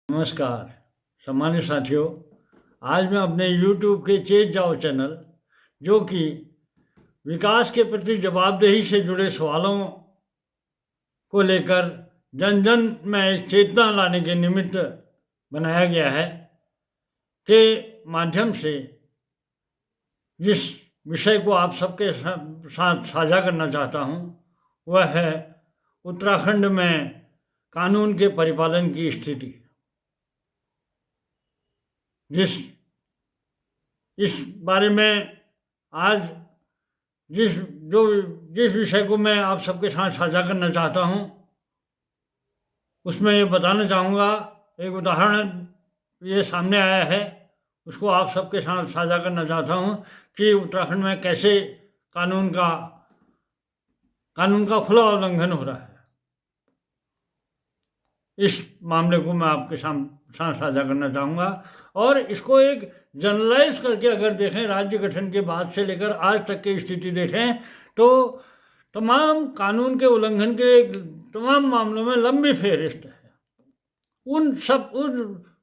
नमस्कार सम्मानित साथियों। आज मैं अपने YouTube के चेत जाओ चैनल, जो कि विकास के प्रति जवाबदेही से जुड़े सवालों को लेकर जन जन में एक चेतना लाने के निमित्त बनाया गया है, के माध्यम से जिस विषय को आप सबके साथ साझा करना चाहता हूँ वह है उत्तराखंड में कानून के परिपालन की स्थिति। इस बारे में आज जिस विषय को मैं आप सबके साथ साझा करना चाहता हूँ उसमें ये बताना चाहूँगा, एक उदाहरण ये सामने आया है, उसको आप सबके साथ साझा करना चाहता हूँ कि उत्तराखंड में कैसे कानून का खुला उल्लंघन हो रहा है। इस मामले को मैं आपके साथ साझा करना चाहूँगा और इसको एक जनरलाइज करके अगर देखें, राज्य गठन के बाद से लेकर आज तक की स्थिति देखें तो तमाम कानून के उल्लंघन के तमाम मामलों में लंबी फेहरिस्त है। उन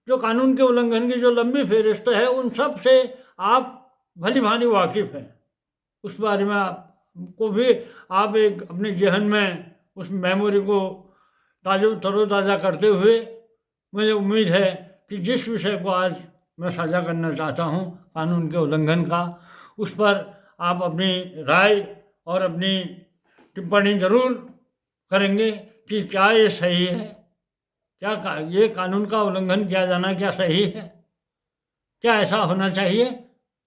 जो कानून के उल्लंघन की जो लंबी फेहरिस्त है उन सब से आप भली भांति वाकिफ़ हैं। उस बारे में आपको भी आप एक अपने जहन में उस मेमोरी को तरोताज़ा करते हुए मुझे उम्मीद है कि जिस विषय को आज मैं साझा करना चाहता हूँ कानून के उल्लंघन का, उस पर आप अपनी राय और अपनी टिप्पणी ज़रूर करेंगे कि क्या ये सही है, क्या ये कानून का उल्लंघन किया जाना क्या सही है, क्या ऐसा होना चाहिए।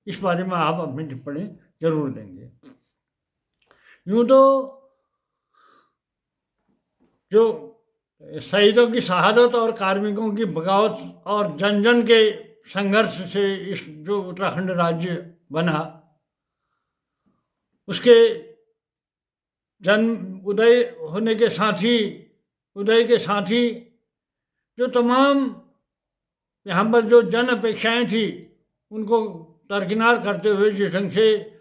इस बारे में आप अपनी टिप्पणी ज़रूर देंगे। यूँ तो जो शहीदों की शहादत और कार्मिकों की बगावत और जन जन के संघर्ष से इस जो उत्तराखंड राज्य बना, उसके जन्म उदय के साथ ही जो तमाम यहाँ पर जो जन अपेक्षाएं थी उनको दरकिनार करते हुए जिस ढंग से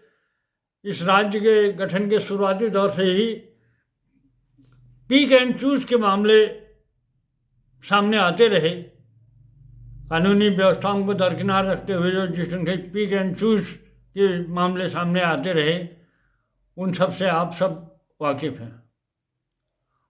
इस राज्य के गठन के शुरुआती दौर से ही पिक एंड चूज के मामले सामने आते रहे, कानूनी व्यवस्थाओं को दरकिनार रखते हुए जो जिस ढंग से पिक एंड चूज के मामले सामने आते रहे, उन सब से आप सब वाकिफ़ हैं।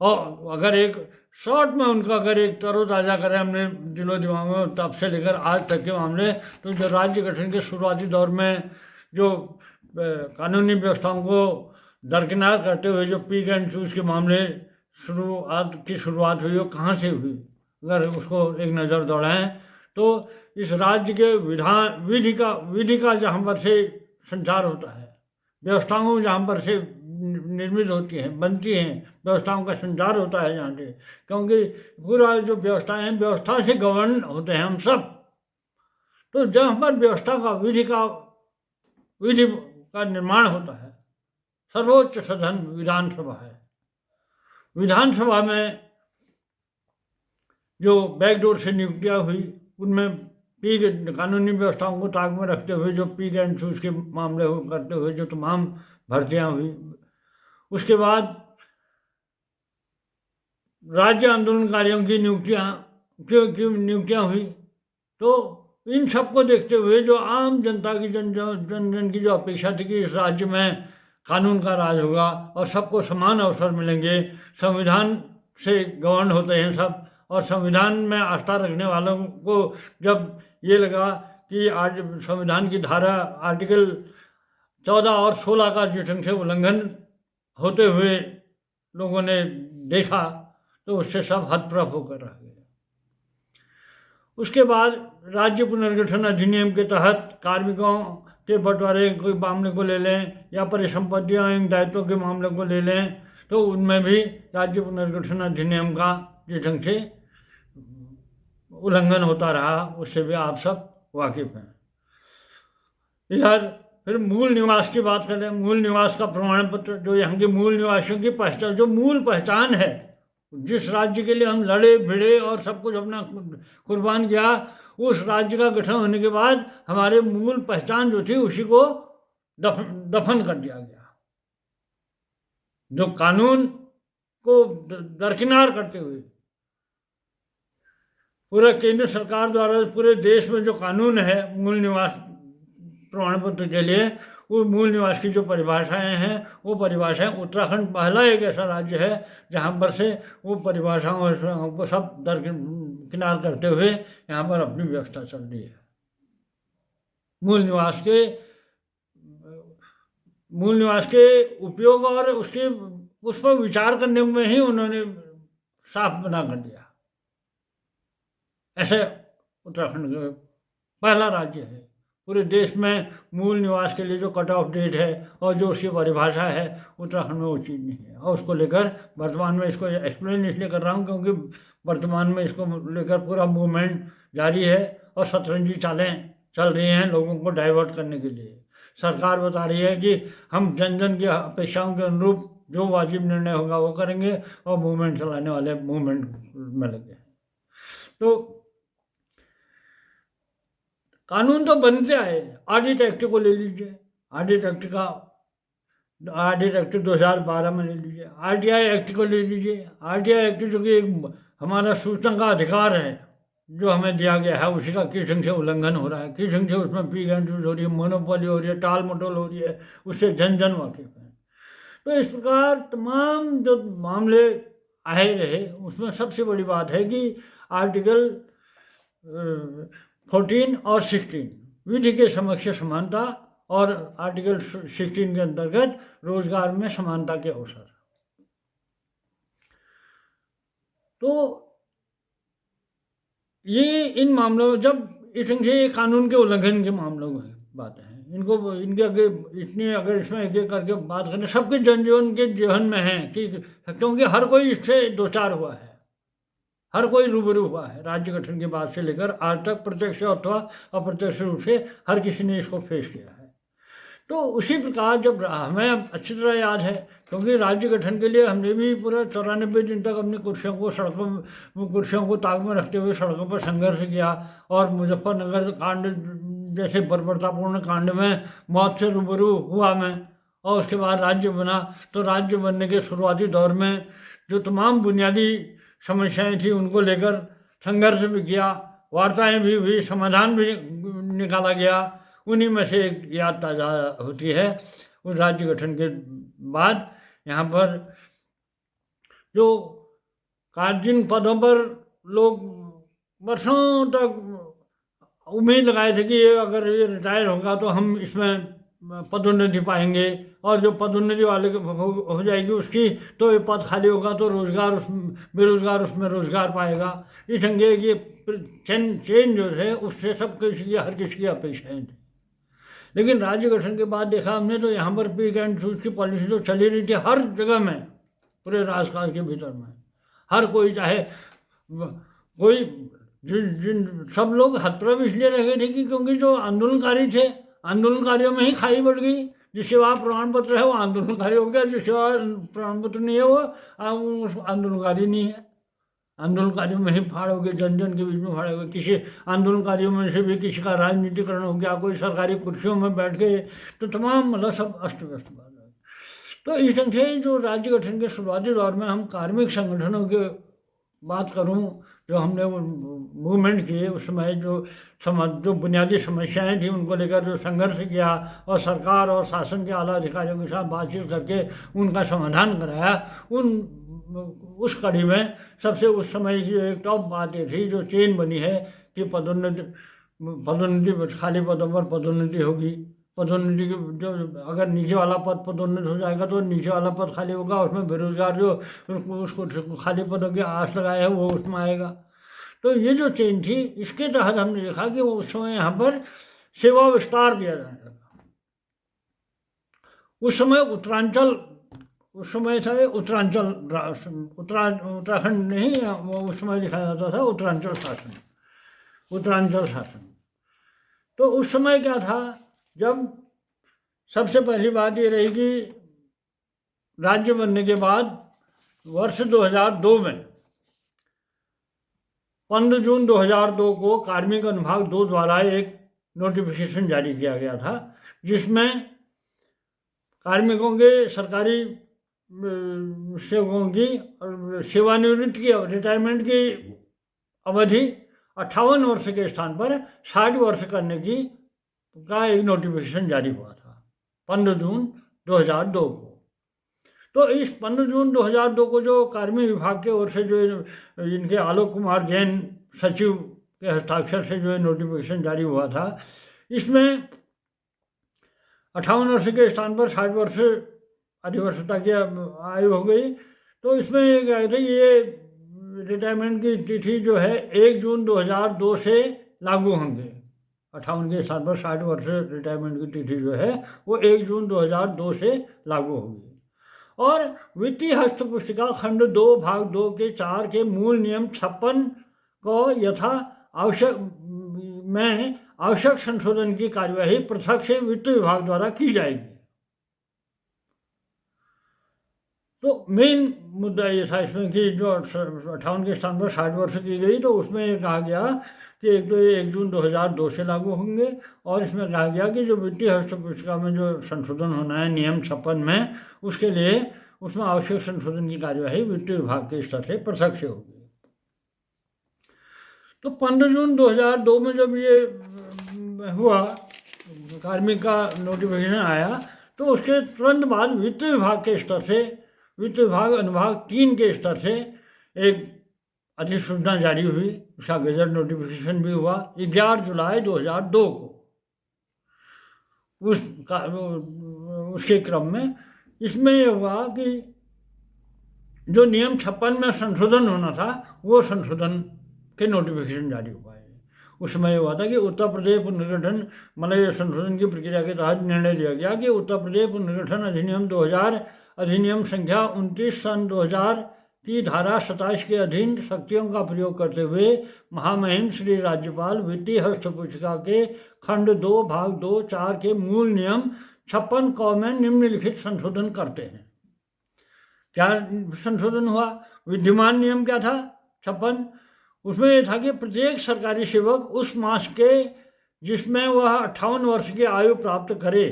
और अगर एक शॉर्ट में उनका अगर एक तरोताज़ा करें हमने दिलो दिमाग में तब से लेकर आज तक के मामले, तो जो राज्य गठन के शुरुआती दौर में जो कानूनी व्यवस्थाओं को दरकिनार करते हुए जो पिक एंड चूज के मामले शुरुआत हुई, वो कहाँ से हुई, अगर उसको एक नज़र दौड़ाएं तो इस राज्य के विधि का जहाँ पर से संचार होता है, व्यवस्थाओं जहाँ पर से निर्मित होती हैं, बनती हैं, व्यवस्थाओं का संचार होता है यहाँ से, क्योंकि पूरा जो व्यवस्थाएं हैं व्यवस्था से गवर्न होते हैं हम सब। तो जहाँ पर व्यवस्था का विधि का निर्माण होता है, सर्वोच्च सदन विधानसभा है। विधानसभा में जो बैकडोर से नियुक्तियाँ हुई उनमें कानूनी व्यवस्थाओं को ताक में रखते हुए जो पिक एंड चूज के मामले करते हुए जो तमाम भर्तियाँ हुई, उसके बाद राज्य आंदोलनकारियों की नियुक्तियाँ हुई। तो इन सब को देखते हुए जो आम जनता की जन की जो अपेक्षा थी कि इस राज्य में कानून का राज होगा और सबको समान अवसर मिलेंगे, संविधान से गवर्न होते हैं सब, और संविधान में आस्था रखने वालों को जब ये लगा कि आज संविधान की धारा आर्टिकल 14 और 16 का जिस ढंग से उल्लंघन होते हुए लोगों ने देखा, तो उससे सब हतप्रभ होकर रह गए। उसके बाद राज्य पुनर्गठन अधिनियम के तहत कार्मिकों के बंटवारे के मामले को ले लें या परिसंपत्तियों एवं दायित्वों के मामले को ले लें, तो उनमें भी राज्य पुनर्गठन अधिनियम का जिस ढंग से उल्लंघन होता रहा, उससे भी आप सब वाकिफ़ हैं। इधर फिर मूल निवास की बात करें, मूल निवास का प्रमाण पत्र, जो यहाँ के मूल निवासियों की पहचान, जो मूल पहचान है, जिस राज्य के लिए हम लड़े भिड़े और सब कुछ अपना कुर्बान किया, उस राज्य का गठन होने के बाद हमारे मूल पहचान जो थी उसी को दफन कर दिया गया। जो कानून को दरकिनार करते हुए पूरा केंद्र सरकार द्वारा पूरे देश में जो कानून है मूल निवास प्रमाण पत्र के लिए, वो मूल निवास की जो परिभाषाएं हैं वो परिभाषाएं, उत्तराखंड पहला एक ऐसा राज्य है जहाँ पर से वो परिभाषाओं को सब दरकिनार करते हुए यहाँ पर अपनी व्यवस्था चल रही है। मूल निवास के उपयोग और उसके उस पर विचार करने में ही उन्होंने साफ मना कर दिया। ऐसे उत्तराखंड का पहला राज्य है पूरे देश में मूल निवास के लिए जो कट ऑफ डेट है और जो उसकी परिभाषा है, उत्तराखंड में वो चीज़ नहीं है। और उसको लेकर वर्तमान में, इसको एक्सप्लेन इसलिए कर रहा हूँ क्योंकि वर्तमान में इसको लेकर पूरा मूवमेंट जारी है और शतरंजी चालें चल रही हैं लोगों को डाइवर्ट करने के लिए। सरकार बता रही है कि हम जन जन की अपेक्षाओं के अनुरूप जो वाजिब निर्णय होगा वो करेंगे, और मूवमेंट चलाने वाले मूवमेंट में लगे हैं। तो कानून तो बनते आए। ऑडिट एक्ट को ले लीजिए, ऑडिट एक्ट 2012 में ले लीजिए, आरटीआई एक्ट को ले लीजिए। आरटीआई एक्ट जो कि एक हमारा सूचना का अधिकार है जो हमें दिया गया है, उसी का किस ढंग से उल्लंघन हो रहा है, किस ढंग से उसमें पीक एंड चूज हो रही है, मोनोपोली हो रही है, टाल मटोल हो रही है, उससे जन जन वाकिफ है। तो इस प्रकार तमाम जो मामले आए रहे, उसमें सबसे बड़ी बात है कि आर्टिकल 14 और 16 विधि के समक्ष समानता और आर्टिकल 16 के अंतर्गत रोजगार में समानता के अवसर। तो ये इन मामलों में जब इस ढंग से कानून के उल्लंघन के मामलों में बातें हैं, इनके आगे इतनी अगर इसमें एक एक करके बात करें, सबके जनजीवन के जीवन में है कि क्योंकि हर कोई इससे दो चार हुआ है, हर कोई रूबरू हुआ है राज्य गठन के बाद से लेकर आज तक, प्रत्यक्ष अथवा अप्रत्यक्ष रूप से हर किसी ने इसको फेस किया है। तो उसी प्रकार जब हमें अच्छी तरह याद है, क्योंकि राज्य गठन के लिए हमने भी पूरा 94 दिन तक अपनी कुर्सियों को ताक में रखते हुए सड़कों पर संघर्ष किया, और मुजफ्फरनगर कांड जैसे बर्बरतापूर्ण कांड में मौत से रूबरू हुआ मैं। और उसके बाद राज्य बना, तो राज्य बनने के शुरुआती दौर में जो तमाम बुनियादी समस्याएं थी उनको लेकर संघर्ष भी किया, वार्ताएं भी हुई, समाधान भी निकाला गया। उन्हीं में से एक याद ताज़ा होती है उस राज्य गठन के बाद यहाँ पर जो जिन पदों पर लोग वर्षों तक उम्मीद लगाए थे कि अगर ये रिटायर होगा तो हम इसमें पदोन्नति पाएंगे, और जो पदोन्नति वाले हो जाएगी उसकी, तो ये पद खाली होगा तो बेरोजगार उसमें रोजगार पाएगा। इस ढंग ये चेंज जो है उससे सब किसी की, हर किसी की अपेक्षाएं थी। लेकिन राज्य गठन के बाद देखा हमने तो यहाँ पर पीक एंड चूज की पॉलिसी तो चली रही थी हर जगह में, पूरे राजकाज के भीतर में। हर कोई चाहे कोई जिन सब लोग हतप्रभ इसलिए रह गए थे कि क्योंकि जो आंदोलनकारी थे, आंदोलनकारियों में ही खाई बढ़ गई। जिसके वहाँ प्रमाण पत्र है वो आंदोलनकारी हो गया, जिसके वहाँ प्रमाण पत्र नहीं है वो आंदोलनकारी नहीं है। आंदोलनकारियों में ही फाड़ हो गए, जन जन के बीच में फाड़ हो गए। किसी आंदोलनकारियों में से भी किसी का राजनीतिकरण हो गया, कोई सरकारी कुर्सियों में बैठ गए, तो तमाम मतलब सब अस्त व्यस्त बात है। तो इस ढंग से जो राज्य गठन के शुरुआती दौर में हम कार्मिक संगठनों की बात करूं, जो हमने मूवमेंट किए उस समय जो बुनियादी समस्याएं थी उनको लेकर जो संघर्ष किया, और सरकार और शासन के आला अधिकारियों के साथ बातचीत करके उनका समाधान कराया, उस कड़ी में सबसे उस समय की एक टॉप बात ये थी जो चेन बनी है कि पदोन्नति खाली पदों पर पदोन्नति होगी। पदोन्नति जो अगर नीचे वाला पद पदोन्नत हो जाएगा तो नीचे वाला पद खाली होगा, उसमें बेरोजगार जो उसको खाली पदों की आस लगाए है वो उसमें आएगा। तो ये जो चेंज थी, इसके तहत हमने देखा कि वो उस समय यहाँ पर सेवा विस्तार दिया जाने लगा। उस समय था उत्तराखंड नहीं, उस समय लिखा जाता था उत्तरांचल शासन। तो उस समय क्या था, जब सबसे पहली बात ये रही कि राज्य बनने के बाद वर्ष 2002 में 15 जून 2002 को कार्मिक अनुभाग 2 द्वारा एक नोटिफिकेशन जारी किया गया था, जिसमें कार्मिकों के सरकारी सेवकों की सेवानिवृत्ति की रिटायरमेंट की अवधि 58 वर्ष के स्थान पर 60 वर्ष करने का एक नोटिफिकेशन जारी हुआ था 15 जून 2002 को। तो इस 15 जून 2002 को जो कार्मिक विभाग के ओर से जो इनके आलोक कुमार जैन सचिव के हस्ताक्षर से जो नोटिफिकेशन जारी हुआ था, इसमें 58 वर्ष के स्थान पर 60 वर्ष अधिवर्षता की आयु हो गई। तो इसमें ये कहते ये रिटायरमेंट की तिथि जो है 1 जून 2002 से लागू होंगे। 58 के स्थान पर 60 वर्ष रिटायरमेंट की तिथि जो है वो 1 जून 2002 से लागू होगी। और वित्तीय हस्त पुस्तिका खंड 2 भाग 2 के 4 के मूल नियम 56 को यथा आवश्यक संशोधन की कार्यवाही पृथक से वित्त विभाग द्वारा की जाएगी। तो मेन मुद्दा ये था इसमें कि जो 58 के स्थान पर 60 वर्ष की गई, तो उसमें ये कहा गया कि एक तो ये 1 जून 2002 से लागू होंगे, और इसमें कहा गया कि जो वित्तीय हस्त पुस्तिका में जो संशोधन होना है नियम 56 में, उसके लिए उसमें आवश्यक संशोधन की कार्यवाही वित्त विभाग के स्तर से पृथक से होगी। तो 15 जून 2002 में जब ये हुआ कार्मिक का नोटिफिकेशन आया, तो उसके तुरंत बाद वित्त विभाग के स्तर से, वित्त विभाग अनुभाग 3 के स्तर से एक अधिसूचना जारी हुई। उसका गजट नोटिफिकेशन भी हुआ 11 जुलाई 2002 को। उसके क्रम में इसमें यह हुआ कि जो नियम 56 में संशोधन होना था, वो संशोधन के नोटिफिकेशन जारी हुआ है। उसमें यह हुआ था कि उत्तर प्रदेश पुनर्गठन मतलब संशोधन की प्रक्रिया के तहत निर्णय लिया गया कि उत्तर प्रदेश पुनर्गठन अधिनियम 2000 अधिनियम संख्या 29 सन 2000 की धारा 27 के अधीन शक्तियों का प्रयोग करते हुए महामहिम श्री राज्यपाल वित्तीय हस्त पुस्तिका के खंड 2 भाग 2 4 के मूल नियम 56 क में निम्नलिखित संशोधन करते हैं। क्या संशोधन हुआ? विद्यमान नियम क्या था 56? उसमें यह था कि प्रत्येक सरकारी सेवक उस मास के जिसमें वह 58 वर्ष की आयु प्राप्त करे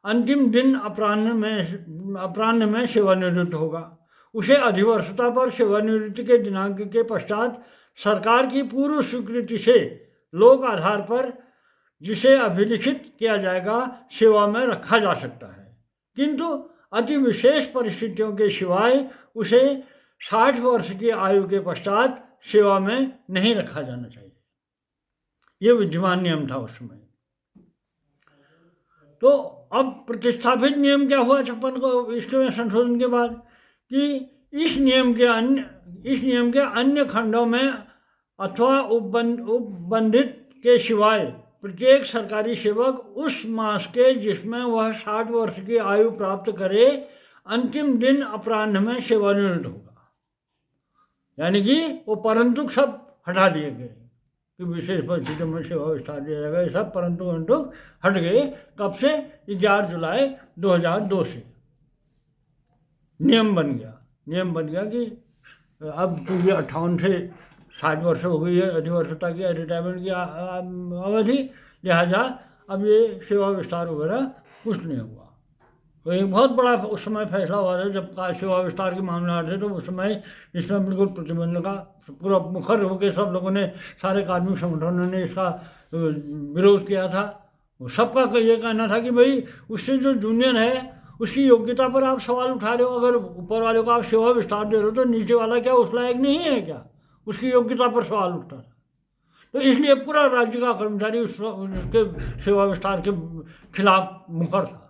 अंतिम दिन अपराह्न में सेवानिवृत्त होगा। उसे अधिवर्षता पर सेवानिवृत्ति के दिनांक के पश्चात सरकार की पूर्व स्वीकृति से लोक आधार पर जिसे अभिलिखित किया जाएगा सेवा में रखा जा सकता है, किंतु अति विशेष परिस्थितियों के सिवाय उसे 60 वर्ष की आयु के पश्चात सेवा में नहीं रखा जाना चाहिए। ये विद्यमान नियम था उस समय। तो अब प्रतिस्थापित नियम क्या हुआ 56 को इसके संशोधन के बाद कि इस नियम के अन्य खंडों में अथवा उपबंधित के सिवाय प्रत्येक सरकारी सेवक उस मास के जिसमें वह 60 वर्ष की आयु प्राप्त करे अंतिम दिन अपराह्न में सेवानिवृत्त होगा। यानी कि वो परंतु सब हटा दिए गए कि विशेष परिस्थितियों में सेवा विस्तार दिया जाएगा, ये सब परंतु हट गए। कब से? 11 जुलाई 2002 से नियम बन गया कि अब तो ये 58 से 60 वर्ष हो गई है अधिवर्षता की रिटायरमेंट की अवधि, लिहाजा अब ये सेवा विस्तार वगैरह कुछ नहीं हुआ। तो एक बहुत बड़ा उस समय फैसला हुआ था जब सेवा विस्तार के मामले आते, तो उस समय इसमें बिल्कुल प्रतिबंध का पूरा मुखर होकर सब लोगों ने, सारे कार्मिक संगठनों ने इसका विरोध किया था। सबका ये कहना था कि भाई उससे जो जूनियर है उसकी योग्यता पर आप सवाल उठा रहे हो। अगर ऊपर वाले को आप सेवा विस्तार दे रहे हो तो नीचे वाला क्या उस लायक नहीं है क्या? उसकी योग्यता पर सवाल उठता था। तो इसलिए पूरा राज्य का कर्मचारी उसके सेवा विस्तार के खिलाफ मुखर था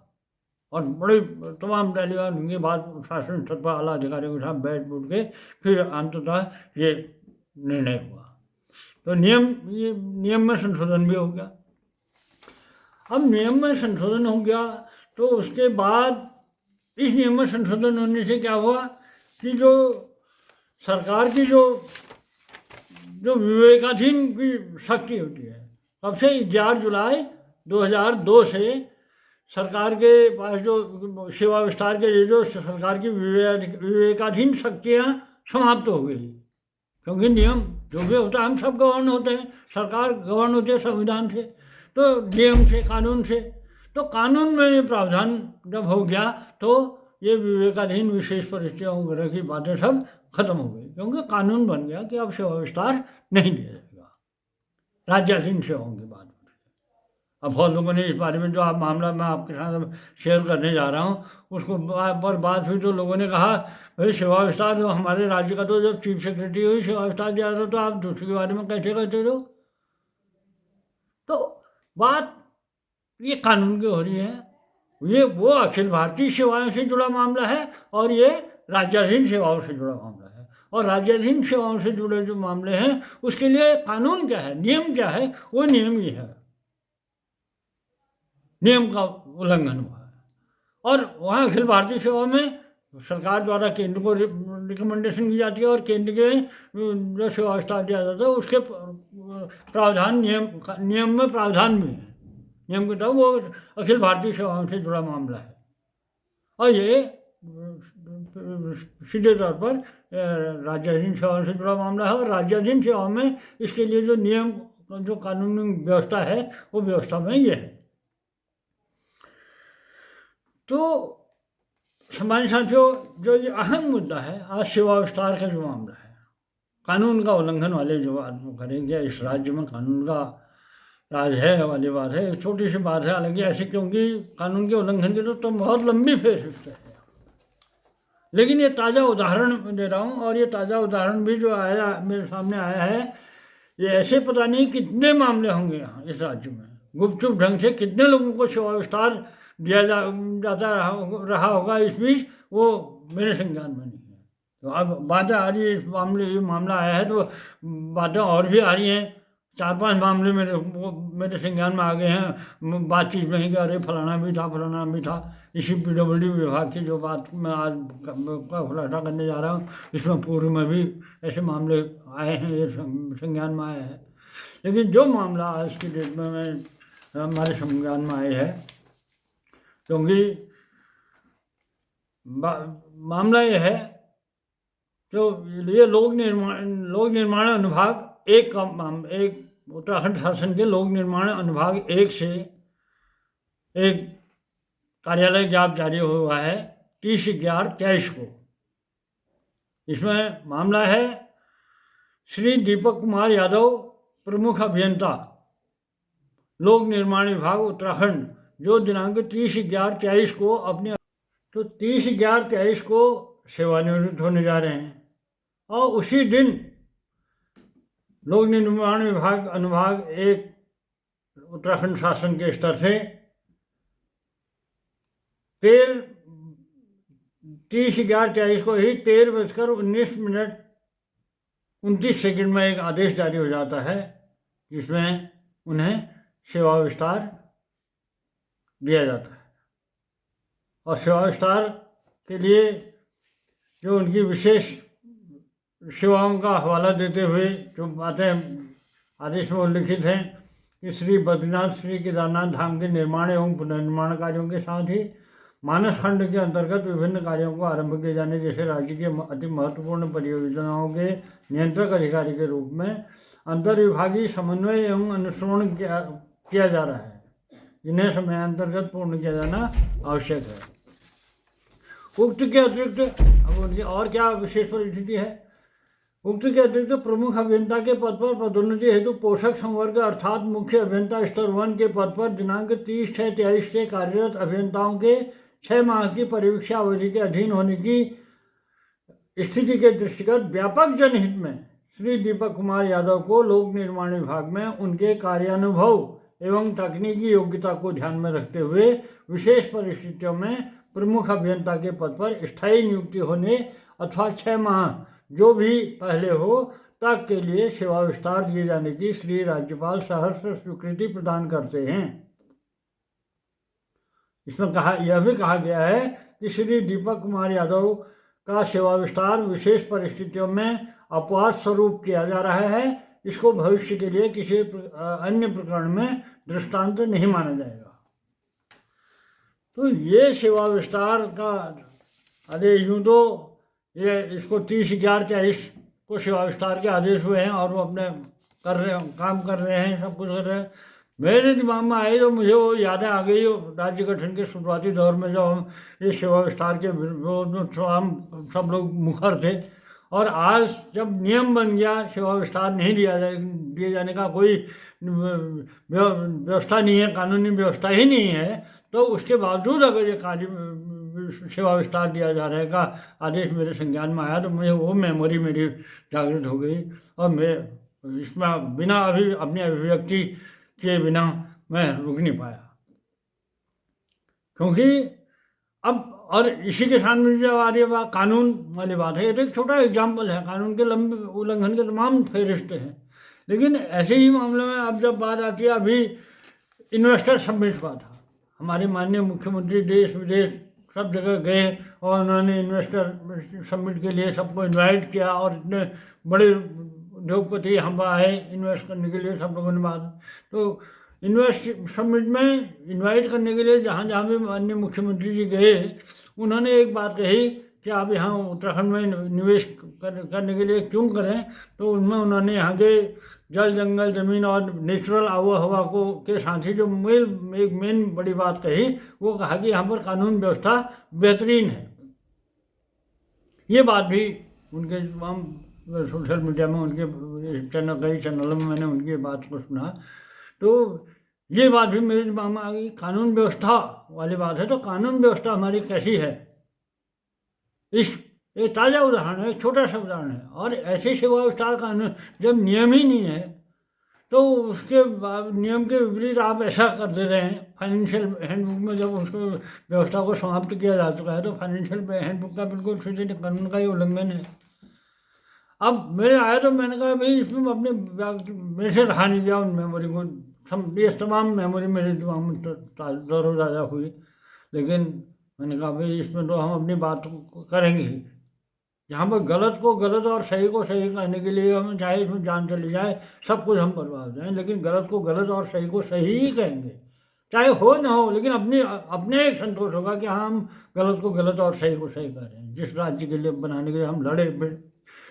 और बड़े तमाम रैलियाँ के बाद शासन स्तर पर आला अधिकारियों के साथ बैठ उठ के फिर अंततः ये निर्णय हुआ। तो नियम में संशोधन भी हो गया। अब नियम में संशोधन हो गया तो उसके बाद इस नियम में संशोधन होने से क्या हुआ कि जो सरकार की जो विवेकाधीन की शक्ति होती है, तब से 11 जुलाई 2002 से सरकार के पास जो सेवा विस्तार के लिए जो सरकार की विवेकाधीन शक्तियाँ समाप्त हो गई। क्योंकि नियम जो भी होता है, हम सब गवर्न होते हैं, सरकार गवर्न होती है संविधान से, तो नियम से, कानून से। तो कानून में ये प्रावधान जब हो गया तो ये विवेकाधीन विशेष परिस्थितियों वगैरह की बातें सब खत्म हो गई, क्योंकि कानून बन गया कि अब सेवा विस्तार नहीं दिया जाएगा। राज्याधीन सेवाओं की बात। अब बहुत लोगों ने इस बारे में जो आप मामला मैं आपके साथ शेयर करने जा रहा हूँ उसको पर बात हुई तो लोगों ने कहा भाई सेवा विस्तार जो हमारे राज्य का तो जब चीफ सेक्रेटरी हुई सेवा विस्तार दिया था तो आप दूसरे के बारे में कैसे कहते हो। तो बात ये कानून की हो रही है, ये वो अखिल भारतीय सेवाओं से जुड़ा मामला है और ये राज्याधीन सेवाओं से जुड़ा मामला है। और राज्याधीन सेवाओं से जुड़े जो मामले हैं उसके लिए कानून क्या है, नियम क्या है, वो नियम ये है, नियम का उल्लंघन हुआ है। और वहाँ अखिल भारतीय सेवा में सरकार द्वारा केंद्र को रिकमेंडेशन की जाती है और केंद्र के जो सेवा विस्तार दिया जाता है उसके प्रावधान नियम में प्रावधान भी है, नियम के तहत वो अखिल भारतीय सेवाओं से जुड़ा मामला है। और ये सीधे तौर पर राज्याधीन सेवाओं से जुड़ा मामला है और राज्याधीन सेवाओं में इसके लिए जो नियम जो कानूनी व्यवस्था है वो व्यवस्था में ये है। तो हमारे साथियों जो ये अहम मुद्दा है आज सेवा विस्तार का जो मामला है, कानून का उल्लंघन वाले जो आदमी करेंगे इस राज्य में कानून का राज है वाली बात है, एक छोटी सी बात है हालांकि ऐसी, क्योंकि कानून के उल्लंघन की तो बहुत लंबी फेहरिस्त है। लेकिन ये ताज़ा उदाहरण दे रहा हूँ और ये ताज़ा उदाहरण भी जो आया मेरे सामने आया है, ये ऐसे पता नहीं कितने मामले होंगे यहाँ इस राज्य में, गुपचुप ढंग से कितने लोगों को सेवा विस्तार दिया जाता रहा होगा इस बीच, वो मेरे संज्ञान में नहीं है। तो अब बातें आ रही है, इस मामला आया है तो बातें और भी आ रही हैं, 4-5 मामले मेरे संज्ञान में आ गए हैं बातचीत में ही कि अरे फलाना भी था। इसी PWD विभाग की जो बात मैं आज का खुलासा करने जा रहा हूँ इसमें पूर्व में भी ऐसे मामले आए हैं, ये संज्ञान में आया है। लेकिन जो मामला आज की डेट में हमारे संज्ञान में आए है, क्योंकि मामला ये है तो ये लोक निर्माण अनुभाग एक उत्तराखंड शासन के लोक निर्माण अनुभाग 1 से एक कार्यालय ज्ञाप जारी हुआ है 30/11/23 को। इसमें मामला है श्री दीपक कुमार यादव, प्रमुख अभियंता लोक निर्माण विभाग उत्तराखंड, जो दिनांक 30/11/23 को अपने 30/11/23 को सेवानिवृत्त होने जा रहे हैं और उसी दिन लोक निर्माण विभाग अनुभाग 1 उत्तराखंड शासन के स्तर से 30/11/23 को ही 13:19 में एक आदेश जारी हो जाता है जिसमें उन्हें सेवा विस्तार दिया जाता है। और सेवा विस्तार के लिए जो उनकी विशेष सेवाओं का हवाला देते हुए जो बातें आदेश में उल्लिखित हैं कि श्री बद्रीनाथ श्री केदारनाथ धाम के निर्माण एवं पुनर्निर्माण कार्यों के साथ ही मानस खंड के अंतर्गत विभिन्न कार्यों को आरंभ किए जाने जैसे राज्य के अति महत्वपूर्ण परियोजनाओं के नियंत्रक अधिकारी के रूप में अंतर्विभागीय समन्वय एवं अनुश्रवण किया जा रहा है, जिन्हें समयांतर्गत पूर्ण किया जाना आवश्यक है। उक्त के अतिरिक्त अब उनकी और क्या विशेष परिस्थिति है, उक्त के अतिरिक्त प्रमुख अभियंता के पद पर पदोन्नति हेतु पोषक संवर्ग अर्थात मुख्य अभियंता स्तर 1 के पद पर दिनांक 30/6/23 से कार्यरत अभियंताओं के 6 माह की परिवीक्षा अवधि के अधीन होने की स्थिति के दृष्टिगत व्यापक जनहित में श्री दीपक कुमार यादव को लोक निर्माण विभाग में उनके कार्यानुभव एवं तकनीकी योग्यता को ध्यान में रखते हुए विशेष परिस्थितियों में प्रमुख अभियंता के पद पर स्थायी नियुक्ति होने अथवा 6 माह जो भी पहले हो तक के लिए सेवा विस्तार दिए जाने की श्री राज्यपाल सहर्ष स्वीकृति प्रदान करते हैं। इसमें यह भी कहा गया है कि श्री दीपक कुमार यादव का सेवा विस्तार विशेष परिस्थितियों में अपवाद स्वरूप किया जा रहा है, इसको भविष्य के लिए किसी अन्य प्रकरण में दृष्टांत नहीं माना जाएगा। तो ये सेवा विस्तार का आदेश यूँ तो ये इसको 30/11/23 को सेवा विस्तार के आदेश हुए हैं और वो अपने काम कर रहे हैं, सब कुछ कर रहे हैं। मेरे दिमाग में आई तो मुझे वो यादें आ गई राज्य गठन के शुरुआती दौर में जब हम ये सेवा विस्तार के हम सब लोग मुखर थे और आज जब नियम बन गया सेवा विस्तार नहीं दिए जाने का कोई व्यवस्था नहीं है, कानूनी व्यवस्था ही नहीं है, तो उसके बावजूद अगर ये कार्य सेवा विस्तार दिया जा रहा है का आदेश मेरे संज्ञान में आया, तो मुझे वो मेमोरी मेरी जागृत हो गई और मैं इसमें बिना अभी अपनी अभिव्यक्ति के बिना मैं रुक नहीं पाया। क्योंकि अब और इसी के साथ में जब आ रही बात कानून वाली बात है, ये तो एक छोटा एग्जाम्पल है, कानून के लंबे उल्लंघन के तमाम फेरिस्ते हैं। लेकिन ऐसे ही मामले में अब जब बात आती है, अभी इन्वेस्टर समिट हुआ था, हमारे माननीय मुख्यमंत्री देश विदेश सब जगह गए और उन्होंने इन्वेस्टर समिट के लिए सबको इनवाइट किया और इतने बड़े उद्योगपति यहाँ पर आए इन्वेस्ट करने के लिए, सब लोगों ने बात। तो इन्वेस्ट समिट में इनवाइट करने के लिए जहाँ जहाँ भी माननीय मुख्यमंत्री जी गए, उन्होंने एक बात कही कि आप यहाँ उत्तराखंड में निवेश करने के लिए क्यों करें। तो उनमें उन्होंने यहाँ के जल जंगल ज़मीन और नेचुरल आबोहवा को के साथ ही जो एक मेन बड़ी बात कही, वो कहा कि यहाँ पर कानून व्यवस्था बेहतरीन है। ये बात भी उनके तमाम सोशल मीडिया में, उनके कई चैनलों में मैंने उनकी बात को सुना, तो ये बात भी मेरे दिमाग में आ गई। कानून व्यवस्था वाली बात है, तो कानून व्यवस्था हमारी कैसी है, एक ताज़ा उदाहरण है, एक छोटा सा उदाहरण है। और ऐसे सेवा विस्तार कानून जब नियम ही नहीं है, तो उसके नियम के विपरीत आप ऐसा कर दे रहे हैं। फाइनेंशियल हैंडबुक में जब उसको व्यवस्था को समाप्त किया जा चुका है, तो फाइनेंशियल हैंडबुक का बिल्कुल सीधे कानून का ही उल्लंघन है। अब मेरे आया तो मैंने कहा भाई इसमें अपने मेरे से रहा नहीं गया उन मेमोरी को, ये तमाम मेमोरी मेरे दिमाग में ताज़ा हुई। लेकिन मैंने कहा भाई इसमें तो हम अपनी बात को करेंगे ही। यहाँ पर गलत को गलत और सही को सही कहने के लिए हम चाहे इसमें जान चली जाए, सब कुछ हम बर्बाद हो जाएँ, लेकिन गलत को गलत और सही को सही ही कहेंगे, चाहे हो ना हो। लेकिन अपने एक संतोष होगा कि हाँ, हम गलत को गलत और सही को सही कह रहे हैं। जिस राज्य के लिए बनाने के लिए हम लड़े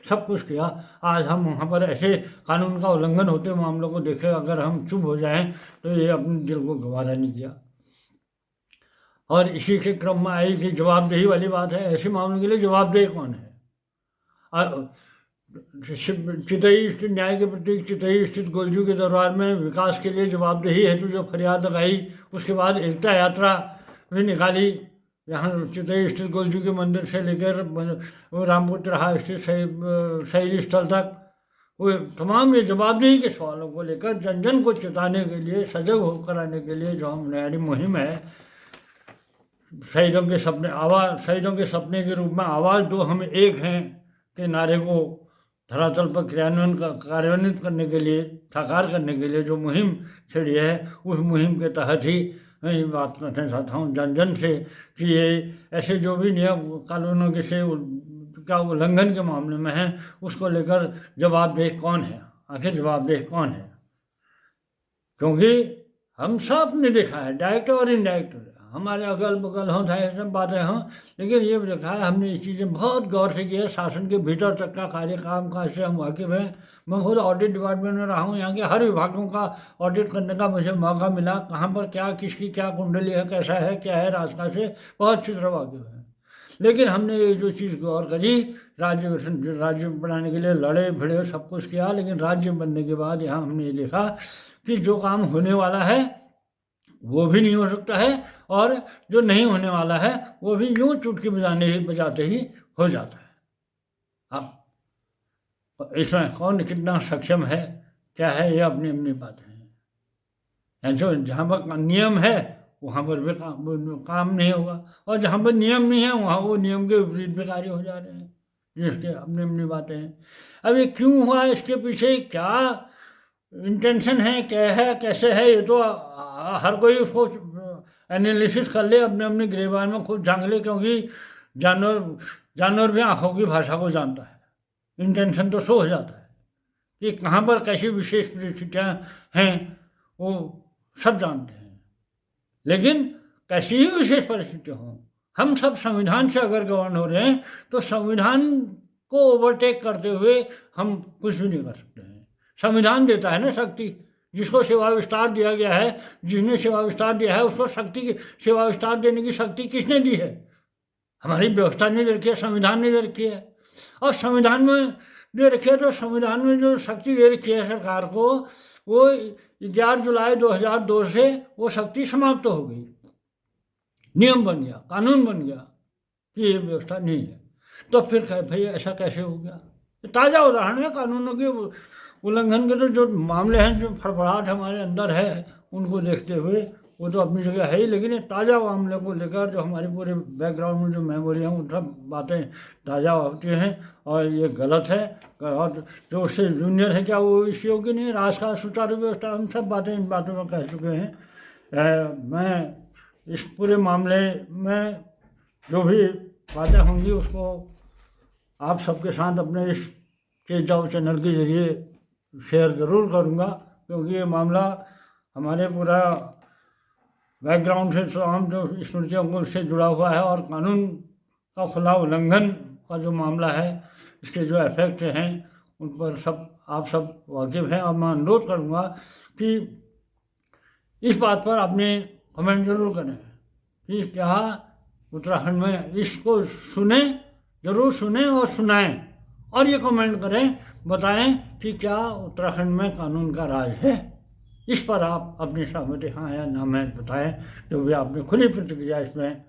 सब कुछ किया, आज हम वहाँ पर ऐसे कानून का उल्लंघन होते मामलों को देखे अगर हम चुप हो जाएं, तो ये अपने दिल को गवारा नहीं किया। और इसी के क्रम में आई कि जवाबदेही वाली बात है। ऐसे मामलों के लिए जवाबदेह कौन है? चितई स्थित न्याय के प्रतीक चितई स्थित गोलजू के दरबार में विकास के लिए जवाबदेही हेतु जो फरियाद लगाई, उसके बाद एकता यात्रा भी निकाली। यहाँ चितई स्थित गोलजू के मंदिर से लेकर रामपुर चौराहा स्थित शहीद स्थल तक, वो तमाम ये जवाबदेही के सवालों को लेकर जन जन को चेताने के लिए, सजग हो कराने के लिए जो हमारी मुहिम है, शहीदों के सपने के रूप में आवाज़ दो हम एक हैं के नारे को धरातल पर कार्यान्वित करने के लिए, साकार करने के लिए जो मुहिम छिड़ी है, उस मुहिम के तहत ही मैं ये बात करना चाहता हूँ जन जन से कि ये ऐसे जो भी नियम कानूनों के से का उल्लंघन के मामले में है, उसको लेकर जवाबदेह कौन है, आखिर जवाबदेह कौन है। क्योंकि हम सब ने देखा है, डायरेक्ट और इनडायरेक्ट, हमारे अगल बगल हों चाहे सब बातें हों, लेकिन ये देखा है हमने ये चीज़ें बहुत गौर से की है। शासन के भीतर तक का काम काज से हम वाकिफ़ हैं। मैं खुद ऑडिट डिपार्टमेंट में रहा हूँ, यहाँ के हर विभागों का ऑडिट करने का मुझे मौका मिला। कहाँ पर क्या, किसकी क्या कुंडली है, कैसा है, क्या है रास्ता से बहुत अच्छी तरह वाकिफ़ है। लेकिन हमने ये जो चीज़ गौर करी, राज्य बनाने के लिए लड़े भिड़े सब कुछ किया, लेकिन राज्य बनने के बाद यहाँ हमने ये देखा कि जो काम होने वाला है वो भी नहीं हो सकता है, और जो नहीं होने वाला है वो भी यूं चुटकी बजाते ही हो जाता है। अब इसमें कौन कितना सक्षम है, क्या है, ये अपनी अपनी बातें हैं। जो जहाँ पर नियम है वहाँ पर भी काम नहीं होगा, और जहाँ पर नियम नहीं है वहाँ वो नियम के विपरीत भी कार्य हो जा रहे हैं, जिसके अपनी अपनी बातें हैं। अब ये क्यों हुआ, इसके पीछे क्या इंटेंशन है, क्या है, कैसे है, ये तो हर कोई उसको एनालिसिस कर ले, अपने अपने गिरबान में खुद झांक ले। क्योंकि जानवर भी आँखों की भाषा को जानता है, इंटेंशन तो शो हो जाता है कि कहाँ पर कैसी विशेष परिस्थितियाँ हैं, वो सब जानते हैं। लेकिन कैसी ही विशेष परिस्थिति हो, हम सब संविधान से अगर गवर्न हो रहे हैं, तो संविधान को ओवरटेक करते हुए हम कुछ भी नहीं कर सकते हैं। संविधान देता है ना शक्ति, जिसको सेवा विस्तार दिया गया है, जिसने सेवा विस्तार दिया है, उसको सेवा विस्तार देने की शक्ति किसने दी है? हमारी व्यवस्था ने दे रखी है, संविधान ने दे रखी है। और संविधान में दे रखी है, तो संविधान में जो शक्ति दे रखी है सरकार को, वो 11 जुलाई 2002 से वो शक्ति समाप्त हो गई। नियम बन गया, कानून बन गया कि ये व्यवस्था नहीं है। तो फिर भाई ऐसा कैसे हो गया? ताज़ा उदाहरण है कानूनों के उल्लंघन के। तो जो मामले हैं, जो फड़फड़ाहट हमारे अंदर है, उनको देखते हुए वो तो अपनी जगह है ही, लेकिन ये ताज़ा मामले को लेकर जो हमारे पूरे बैकग्राउंड में जो मेमोरी हैं, उन सब बातें ताज़ा होती हैं और ये गलत है। और जो उससे जूनियर है क्या वो इस योग्य नहीं है? राष्ट्र का सुचारू व्यवस्था, हम सब बातें इन बातों में कह चुके हैं। मैं इस पूरे मामले में जो भी बातें होंगी उसको आप सबके साथ अपने इस तेज जाओ चैनल के जरिए शेयर ज़रूर करूँगा, क्योंकि ये मामला हमारे पूरा बैकग्राउंड से, तो हम जो स्मृतियों से जुड़ा हुआ है और कानून का खुला उल्लंघन का जो मामला है, इसके जो इफेक्ट हैं उन पर सब आप सब वाकिफ़ हैं। और मैं अनुरोध करूँगा कि इस बात पर आपने कमेंट ज़रूर करें कि क्या उत्तराखंड में इसको सुने, ज़रूर सुने और सुनाएं, और ये कमेंट करें, बताएं कि क्या उत्तराखंड में कानून का राज है। इस पर आप अपनी सहमति हाँ या ना में बताएं। जो भी आपने खुली प्रतिक्रिया इसमें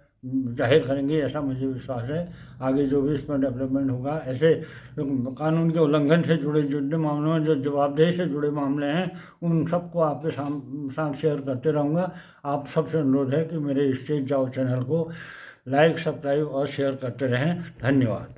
जाहिर करेंगे, ऐसा मुझे विश्वास है। आगे जो भी इसमें डेवलपमेंट होगा, ऐसे कानून के उल्लंघन से जुड़े जितने मामलों में जो जवाबदेही से जुड़े मामले हैं, उन सबको आपके साथ शेयर करते रहूँगा। आप सबसे अनुरोध है कि मेरे स्टेज जाओ चैनल को लाइक, सब्सक्राइब और शेयर करते रहें। धन्यवाद।